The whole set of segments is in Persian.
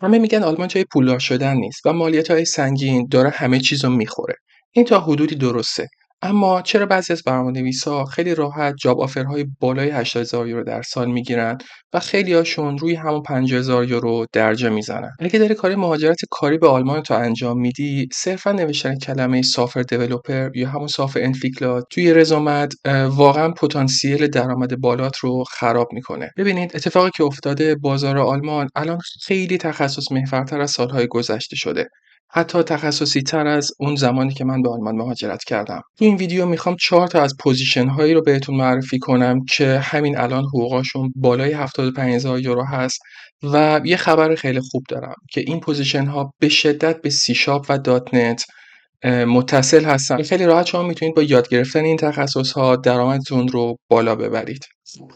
همه میگن آلمان جای پولدار شدن نیست و مالیات‌های سنگین داره همه چیزو میخوره. این تا حدودی درسته. اما چرا بعضی از برنامه‌نویسا خیلی راحت جاب آفرهای بالای 80,000 یورو در سال میگیرن و خیلی‌هاشون روی همون 50,000 یورو درجا میزنن؟ اگه داری کار مهاجرت کاری به آلمان تو انجام میدی، صرفا نوشتن کلمه سافر دیولپر یا همون سافر انتویکلر توی رزومت واقعا پتانسیل درآمد بالات رو خراب میکنه. ببینید اتفاقی که افتاده، بازار آلمان الان خیلی تخصص محورتر از سالهای گذشته شده. حتی تخصصی تر از اون زمانی که من به آلمان مهاجرت کردم. تو این ویدیو میخوام 4 تا از پوزیشن هایی رو بهتون معرفی کنم که همین الان حقوقاشون بالای 75,000 یورو هست و یه خبر خیلی خوب دارم که این پوزیشن ها به شدت به سی شارپ و دات نت متصل هستن. خیلی راحت شما میتونید با یاد گرفتن این تخصص ها درآمدتون رو بالا ببرید.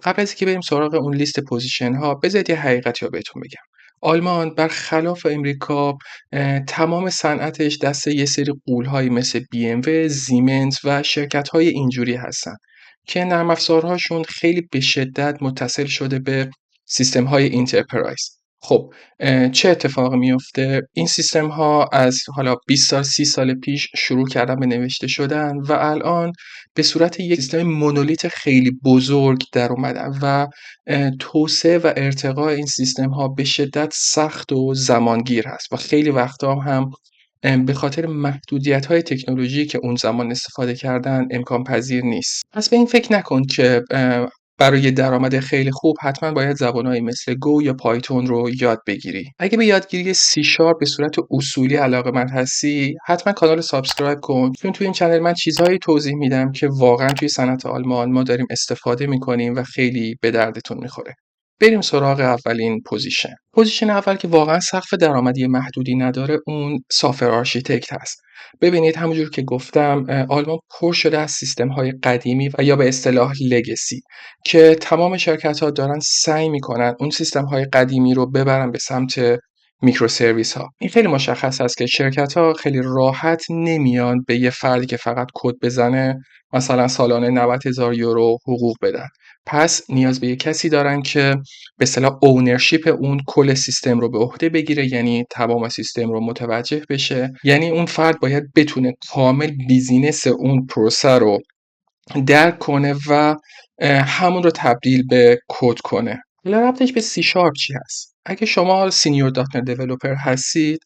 قبل از اینکه بریم سراغ اون لیست پوزیشن ها، بذارید یه حقیقتی رو بهتون بگم. آلمان برخلاف امریکا تمام صنعتش دست یه سری غول‌هایی مثل BMW، زیمنس و شرکت‌های اینجوری هستن که نرم افزارهاشون خیلی به شدت متصل شده به سیستم‌های اینترپرایز. خب چه اتفاقی میفته؟ این سیستم‌ها از حالا 20 سال 30 سال پیش شروع کردن به نوشته شدن و الان به صورت یک سیستم مونولیت خیلی بزرگ در اومدن و توسعه و ارتقاء این سیستم‌ها به شدت سخت و زمانگیر هست و خیلی وقتا هم به خاطر محدودیت‌های تکنولوژی که اون زمان استفاده کردن امکان پذیر نیست. پس به این فکر نکن که برای درآمد خیلی خوب حتما باید زبانهایی مثل گو یا پایتون رو یاد بگیری. اگه به یادگیری سی شارپ به صورت اصولی علاقه‌مند هستی، حتما کانال رو سابسکرایب کن، چون تو این چنل من چیزهایی توضیح میدم که واقعا توی صنعت آلمان ما داریم استفاده میکنیم و خیلی به دردتون میخوره. بریم سراغ اولین پوزیشن. پوزیشن اول که واقعا سقف درآمدی محدودی نداره، اون سافر آرشیتکت هست. ببینید همونجور که گفتم آلمان پر شده از سیستم‌های قدیمی و یا به اصطلاح لگسی که تمام شرکت‌ها دارن سعی میکنن اون سیستم‌های قدیمی رو ببرن به سمت میکرو سرویس ها. این خیلی مشخص است که شرکت‌ها خیلی راحت نمیان به یه فردی که فقط کد بزنه مثلا سالانه 90,000 یورو حقوق بدن. پس نیاز به یه کسی دارن که به اصطلاح اونرشیپ اون کل سیستم رو به عهده بگیره، یعنی تمام سیستم رو متوجه بشه. یعنی اون فرد باید بتونه کامل بیزینس اون پروسه رو درک کنه و همون رو تبدیل به کد کنه. حالا ربطش به سی شارپ چی هست؟ اگه شما سینیور دات نت دیولپر هستید،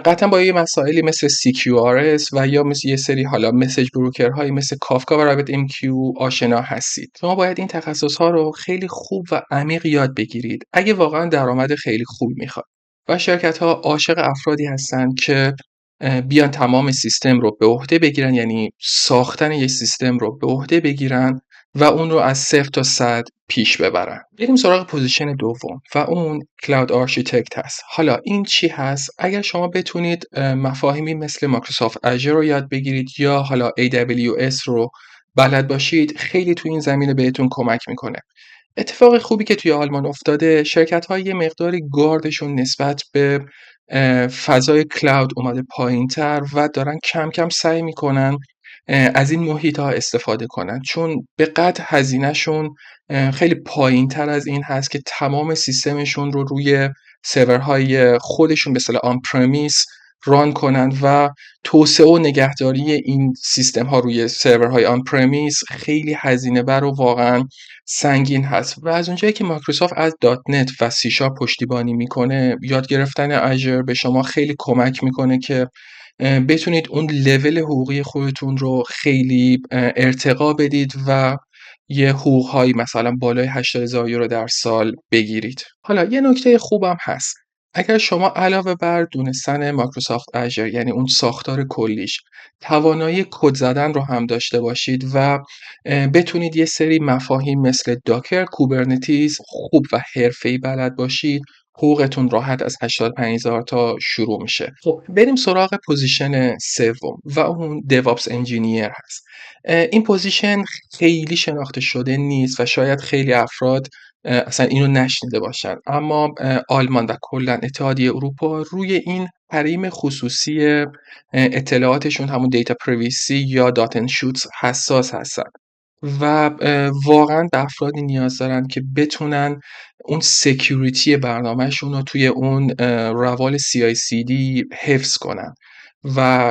قطعا با یه مسائلی مثل CQRS و یا مثل یه سری حالا مسیج بروکر هایی مثل کافکا و رابط MQ آشنا هستید. شما باید این تخصص ها رو خیلی خوب و عمیق یاد بگیرید اگه واقعا درآمد خیلی خوبی میخواد. و شرکت ها عاشق افرادی هستن که بیان تمام سیستم رو به عهده بگیرن، یعنی ساختن یک سیستم رو به عهده بگیرن و اون رو از 0 تا 100 پیش ببرن. بریم سراغ پوزیشن دوم و اون کلاود آرشیتکت هست. حالا این چی هست؟ اگر شما بتونید مفاهیمی مثل مایکروسافت اژور رو یاد بگیرید یا حالا AWS رو بلد باشید، خیلی تو این زمینه بهتون کمک میکنه. اتفاق خوبی که توی آلمان افتاده، شرکت‌ها یه مقداری گاردشون نسبت به فضای کلاود اومده پایین‌تر و دارن کم کم سعی میکنن از این محیط‌ها استفاده کنن، چون به قدر هزینه‌شون خیلی پایین‌تر از این هست که تمام سیستمشون رو روی سرورهای خودشون به اصطلاح آن پرمیس ران کنن و توسعه و نگهداری این سیستم ها روی سرورهای آن پرمیس خیلی هزینه بر و واقعا سنگین هست. و از اونجایی که مایکروسافت از دات نت و سی شارپ پشتیبانی میکنه، یاد گرفتن اژور به شما خیلی کمک میکنه که بتونید اون لول حقوقی خودتون رو خیلی ارتقا بدید و یه حقوق‌هایی مثلا بالای 80,000 یورو در سال بگیرید. حالا یه نکته خوبم هست. اگر شما علاوه بر دونستن مایکروسافت اژور، یعنی اون ساختار کلیش، توانایی کد زدن رو هم داشته باشید و بتونید یه سری مفاهیم مثل داکر، کوبرنتیز خوب و حرفه‌ای بلد باشید، حقوقتون راحت از 85,000 تا شروع میشه. خب بریم سراغ پوزیشن سوم و اون دیوآپس انجینیر هست. این پوزیشن خیلی شناخته شده نیست و شاید خیلی افراد اصلا اینو نشنیده باشن، اما آلمان و کلا اتحادیه اروپا روی این حریم خصوصی اطلاعاتشون، همون دیتا پریویسی یا دات انشوتس، حساس هستن. و واقعا به افرادی نیاز دارن که بتونن اون سکیوریتی برنامهشون رو توی اون روال CI/CD حفظ کنن و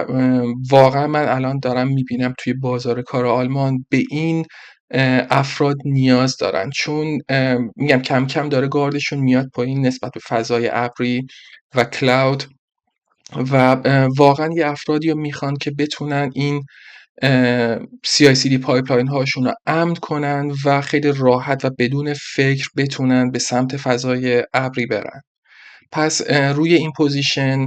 واقعا من الان دارم میبینم توی بازار کار آلمان به این افراد نیاز دارن، چون میگم کم کم داره گاردشون میاد پایین نسبت به فضای ابری و کلاود و واقعا یه افرادی رو میخوان که بتونن این CI/CD پایپلاین هاشون رو امن کنن و خیلی راحت و بدون فکر بتونن به سمت فضای ابری برن. پس روی این پوزیشن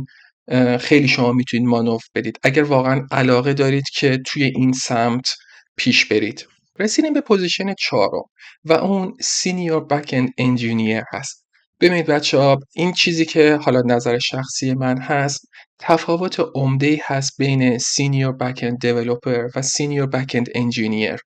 خیلی شما میتونید مانور بدید اگر واقعا علاقه دارید که توی این سمت پیش برید. رسیدیم به پوزیشن چهارم و اون سینیور بک اند انجینیر هست. ببینید بچه‌ها، این چیزی که حالا نظر شخصی من هست، تفاوت عمده‌ای هست بین سینیور بک اند دیولپر و سینیور بک اند انجینیر.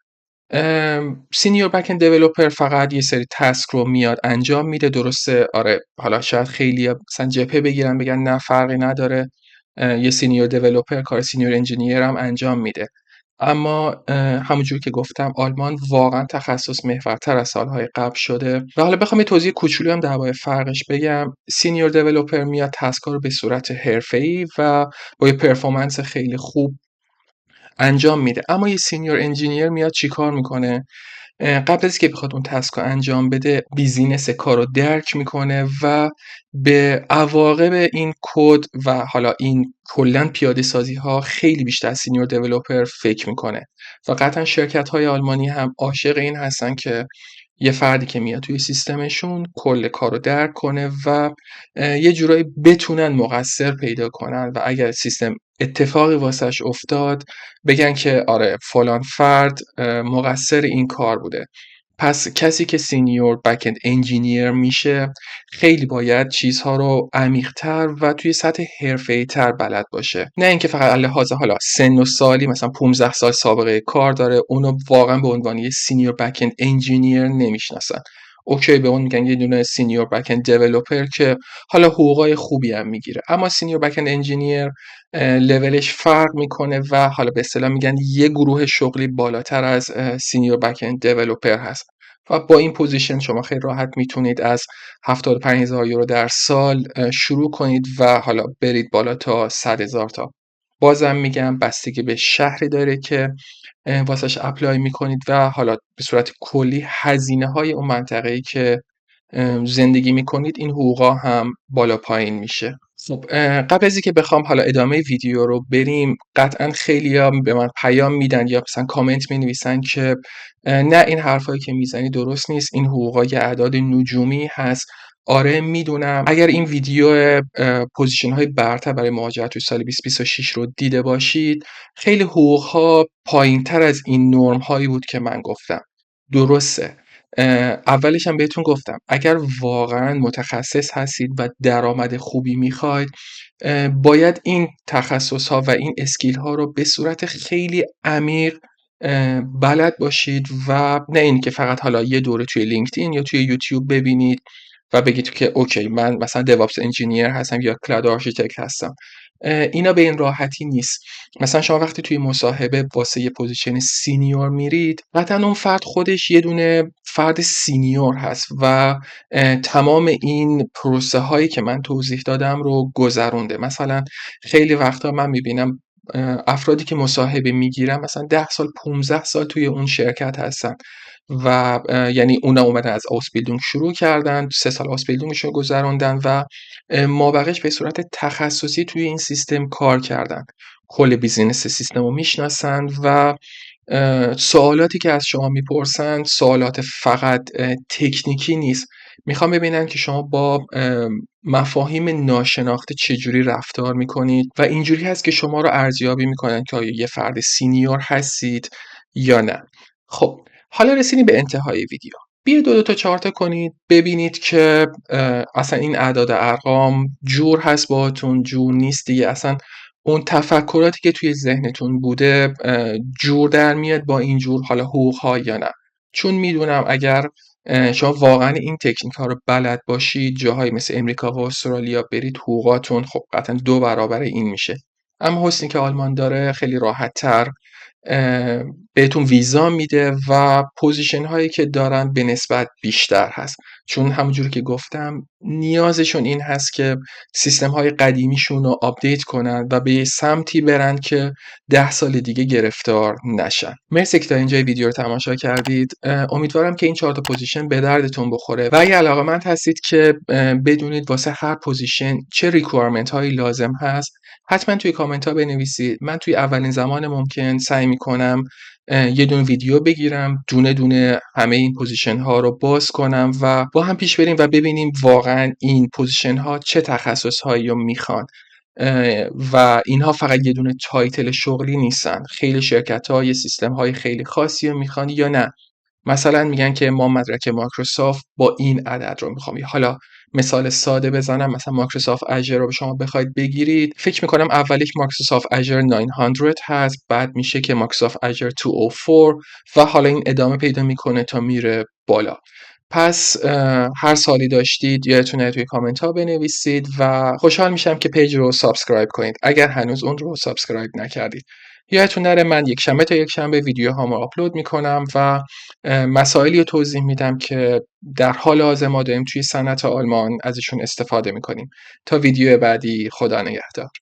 سینیور بک اند دیولپر فقط یه سری تسک رو میاد انجام میده، درسته؟ آره، حالا شاید خیلی مثلا جبهه بگیرن بگن نه فرقی نداره، یه سینیور دیولپر کار سینیور انجینیر هم انجام میده. اما همونجور که گفتم آلمان واقعا تخصص محورتر از سالهای قبل شده و حالا بخوام یه توضیح کوچولو هم درباره فرقش بگم. سینیور دیولپر میاد تسکا رو به صورت حرفه‌ای و با یه پرفورمنس خیلی خوب انجام میده، اما یه سینیور انجینیر میاد چیکار میکنه؟ قبل از که بخواد اون تسک رو انجام بده بیزینس کار رو درک میکنه و به عواقب این کد و حالا این کلا پیاده سازی ها خیلی بیشتر از سینیور دیولپر فکر میکنه و قطعا شرکت های آلمانی هم عاشق این هستن که یه فردی که میاد توی سیستمشون کل کار رو درک کنه و یه جورایی بتونن مقصر پیدا کنن و اگر سیستم اتفاقی واسش افتاد بگن که آره فلان فرد مقصر این کار بوده. پس کسی که سینیور بک اند انجینیر میشه خیلی باید چیزها رو عمیق‌تر و توی سطح حرفه‌ای‌تر بلد باشه، نه اینکه فقط لحاظ حالا سن و سالی مثلا 15 سال سابقه کار داره اونو واقعا به عنوان یه سینیور بک اند انجینیر نمیشناسن. اوکی، به اون میگن یه دونه سینیور بک اند دیولپر که حالا حقوقای خوبی هم میگیره، اما سینیور بک اند انجینیر لولش فرق میکنه و حالا به اصطلاح میگن یه گروه شغلی بالاتر از سینیور بک اند دیولپر هست و با این پوزیشن شما خیلی راحت میتونید از 75,000 یورو در سال شروع کنید و حالا برید بالا تا 100,000 تا. بازم میگم بستگی به شهری داره که واسش اپلای میکنید و حالا به صورت کلی هزینه های اون منطقه‌ای که زندگی میکنید این حقوقا هم بالا پایین میشه. خب قبل از اینکه بخوام حالا ادامه ویدیو رو بریم، قطعا خیلیا به من پیام میدن یا مثلا کامنت مینویسن که نه این حرفایی که میزنی درست نیست، این حقوقا یه اعداد نجومی هست. آره میدونم، اگر این ویدیو پوزیشن های برتر برای مهاجرت توی سال 2026 رو دیده باشید، خیلی حقوق ها پایین تر از این نرم هایی بود که من گفتم. درسته، اولش هم بهتون گفتم اگر واقعا متخصص هستید و درآمد خوبی میخواید باید این تخصص ها و این اسکیل ها رو به صورت خیلی عمیق بلد باشید و نه این که فقط حالا یه دوره توی لینکدین یا توی یوتیوب ببینید و بگید که اوکی من مثلا دیوآپس انجینیر هستم یا کلاود آرشیتکت هستم. اینا به این راحتی نیست. مثلا شما وقتی توی مصاحبه واسه یه پوزیشن سینیور میرید، قطعا اون فرد خودش یه دونه فرد سینیور هست و تمام این پروسه هایی که من توضیح دادم رو گذرونده. مثلا خیلی وقتا من میبینم افرادی که مصاحبه میگیرن مثلا 10 سال 15 سال توی اون شرکت هستن و یعنی اونا اومدن از آسبیلدونگ شروع کردن، 3 سال آسبیلدونگشون رو گذروندن و مابقیش به صورت تخصصی توی این سیستم کار کردن، کل بیزینس سیستم رو میشناسن و سوالاتی که از شما میپرسن سوالات فقط تکنیکی نیست، میخوام ببینن که شما با مفاهیم ناشناخته چجوری رفتار میکنید و اینجوری هست که شما رو ارزیابی میکنن که آیا یه فرد سینیور هستید یا نه. خب حالا رسیدیم به انتهای ویدیو. بیاید دو تا چارت کنید ببینید که اصلا این اعداد ارقام جور هست باهاتون، جور نیست دیگه، اصلا اون تفکراتی که توی ذهنتون بوده جور در میاد با این جور حالا حقوق ها یا نه. چون میدونم اگر شما واقعا این تکنیک ها رو بلد باشید جاهای مثل امریکا و استرالیا برید حقوقاتون خب قطعا 2 برابر این میشه. اما حسنی که آلمان داره خیلی راحت تر بهتون ویزا میده و پوزیشن هایی که دارن به نسبت بیشتر هست، چون همونجوری که گفتم نیازشون این هست که سیستم های قدیمیشون رو آپدیت کنن و به یه سمتی برن که 10 سال دیگه گرفتار نشن. مرسی که تا اینجای ویدیو رو تماشا کردید. امیدوارم که این 4 تا پوزیشن به دردتون بخوره و اگه علاقه‌مند هستید که بدونید واسه هر پوزیشن چه ریکوایرمنت هایی لازم هست، حتما توی کامنت ها بنویسید. من توی اولین زمان ممکن سعی میکنم یه دونه ویدیو بگیرم، دونه دونه همه این پوزیشن ها رو باز کنم و با هم پیش بریم و ببینیم واقعا این پوزیشن ها چه تخصص هایی رو میخوان و اینها فقط یه دونه تایتل شغلی نیستن. خیلی شرکت ها یه سیستم های خیلی خاصی رو میخوان یا نه مثلا میگن که ما مدرک مایکروسافت با این عدد رو میخوام. حالا مثال ساده بزنم، مثلا مایکروسافت اژور رو شما بخواید بگیرید، فکر میکنم اولیش مایکروسافت اژور 900 هست، بعد میشه که مایکروسافت اژور 204 و حالا این ادامه پیدا میکنه تا میره بالا. پس هر سوالی داشتید یادتونه توی کامنت ها بنویسید و خوشحال میشم که پیج رو سابسکرایب کنید اگر هنوز اون رو سابسکرایب نکردید. یادتون نره من یک شنبه تا یک شنبه ویدیوهامو آپلود میکنم و مسائلی رو توضیح میدم که در حال حاضر ما داریم توی صنعت آلمان ازشون استفاده میکنیم. تا ویدیو بعدی، خدا نگهدار.